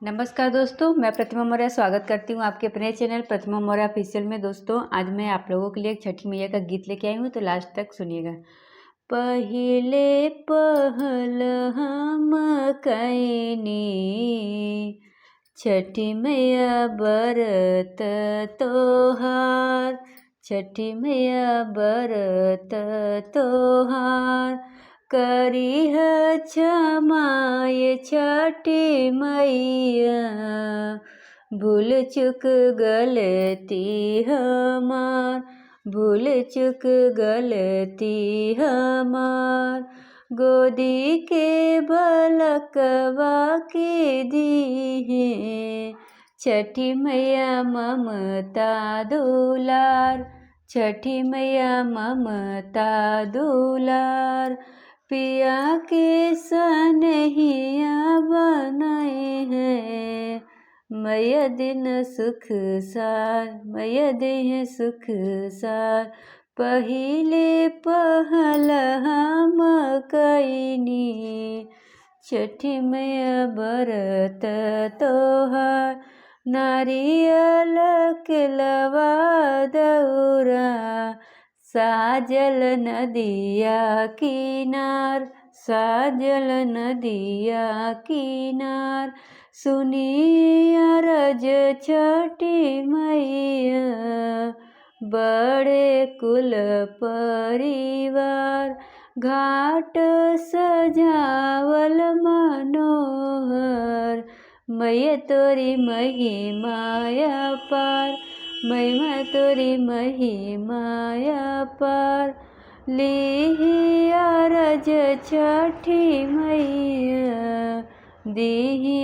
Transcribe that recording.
नमस्कार दोस्तों, मैं प्रतिमा मौर्य स्वागत करती हूँ आपके अपने चैनल प्रतिमा मौर्य ऑफिशियल में। दोस्तों, आज मैं आप लोगों के लिए एक छठी मैया का गीत लेके आई हूँ, तो लास्ट तक सुनिएगा। पहिले पहल हम कैनी छठी मैया बरत तोहार, छठी मैया बरत तोहार। करीह क्षमाए छठी मैया, भूल चुक गलती हमार, भूल चुक गलती हमार। गोदी के बलकवा के दीहे छठी मैया ममता दुलार, छठी मैया ममता दुलार। पिया के सनहिया बनाए हैं, मैया दिन सुख सार, मैया देह सुख सार। पहिले पहल हम कैनी छठी मैया बरत तोहार। नारियल केलवा दौरा साजल नदिया किनार, साजल नदिया किनार। सुनी अरज छठी मैया, बड़े कुल परिवार। घाट सजावल मनोहर, मैया तोरी महिमाया पार, महिमा तोरी महिमाया पार। लीही अरज छठी मैया, दीही